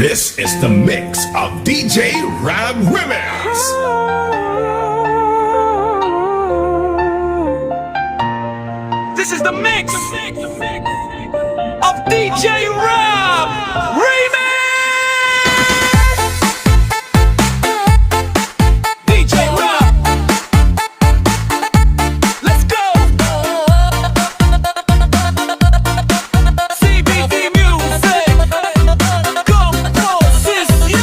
This is the mix of DJ Rab Remix. This is the mix of DJ Rab Remix. DJ Rab, let's go. CBD Music, composition.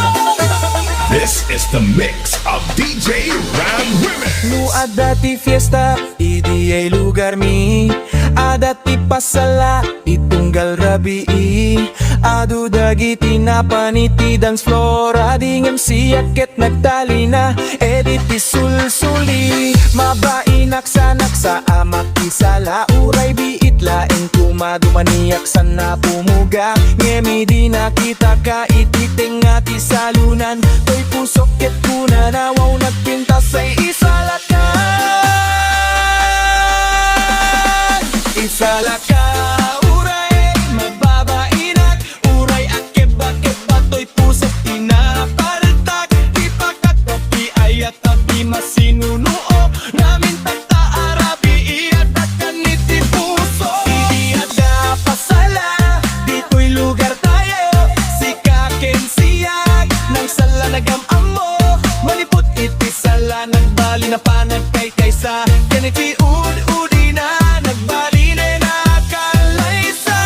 This is the mix of DJ Rab Remix. Nu adati fiesta, idi ay lugar mi. Adati pasala, itunggal rabii. Adu dagiti na paniti dance floor. Ading MC akit nagtali na, editi sulsuli. Mabainak sanak sa amak isala. Uray biit laeng kumadumaniak sana pumuga. Ngemi di nakita ka ititing ati salunan. To'y pusok ket kuna nawaw nagpintas ay isalakan. Isalaka, uray, mababainak. Uray, akeba-keba, to'y pusok tinapartak. Ipakatapi ayat tapi masinunuo. Namin tata arabi iyatak kaniti puso. Hindi ada pasala, dito'y lugar tayo. Si kaken siyag, nang sala nagamam mo. Malipot iti sala, nagbali na panag kay kaysa. Kaniti ud-udi na, nagbali na nakalaysa.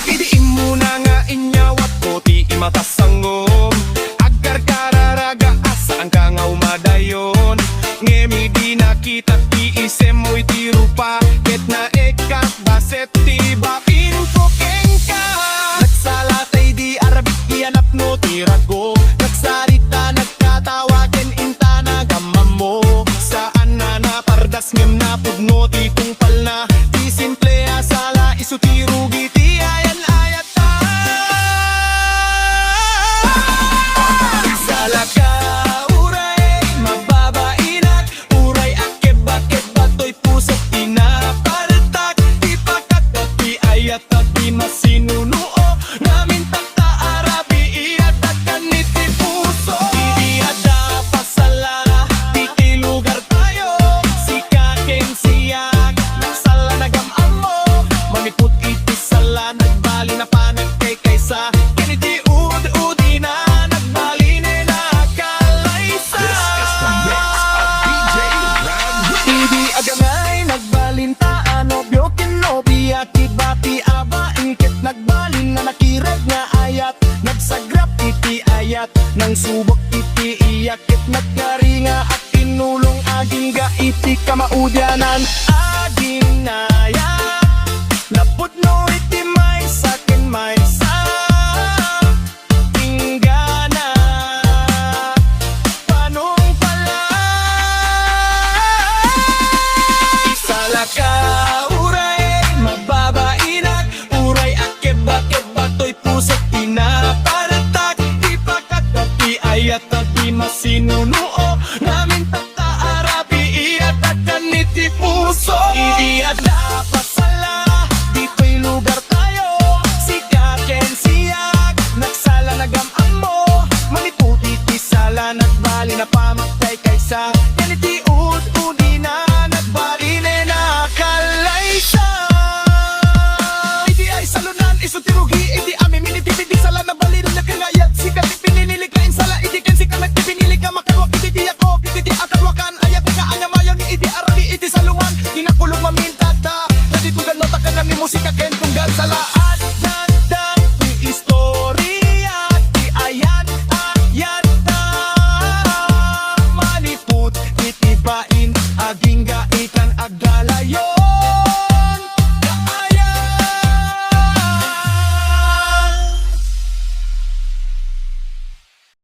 Idiin mo na nga inyawat ko, ti imatasangom. Agar kararaga, asaan ka nga umadayon. Ngemi di nakita, ti isem mo'y ti rupa. Ket na ekak, baset ti bapin ko kengka. Nagsalatay di arabik, iyanap no ti rago. Nagsarita, nagkatawa, ken inta na gamam mo. Saan na napardas, ngem na pudno ti tungpal na. Ti simple asala, isu ti rugi, ti ayan ayat ta. Salaka, uray, mababainak. Uray, akeba-keba, to'y pusok tinapartak. Ipakatapi ayat tapi masinunuo. Namin tata arabi iyatak kaniti puso. Hindi ada pasala, diti lugar tayo. Si kaken siyag, nagsala nagamam mo. Maniput iti sala, nagbali na panag kay kaysa. Kaniti ud-udi na, nagbali na nakalaysa. This is the mix of DJ Rab Remix. Idi agamay nagbalintaan obyo kinobi akit bati aba ingkit nagbalin na nakirag nga ayat nagsagrap iti ayat nang subok iti iyakit nagkaringa at tinulong aging ga iti kamaudyanan aging nayat napudno iti may sakin may sa tinggana panong pala. Isalaka, uray, mababainak. Uray, akeba-keba, to'y pusok tinapartak. Ipakatapi ayat tapi masinunuo. Namin tata arabi iyatak kaniti puso. Hindi ada pasala, dito'y lugar tayo. Si kaken siyag, nagsala nagamam mo. Maniputi ti sala, nagbali na pamatay kaysa. Kaniti ud-udi na, nagbali na nakalaysa. Idi ay salunan, iso tirugi, idi ami minitipid di sala, nagbali na nakangayat. Si kati pininilig ka insala, idi ken si ka nagtipinilig ka makarwak. Idi di ako, idi di akarwakan. Ayat ka anyamayan, idi arabi, idi salungan. Dinakulong mamintata, naditugan nota ka na ni musika ken tunggal salaan.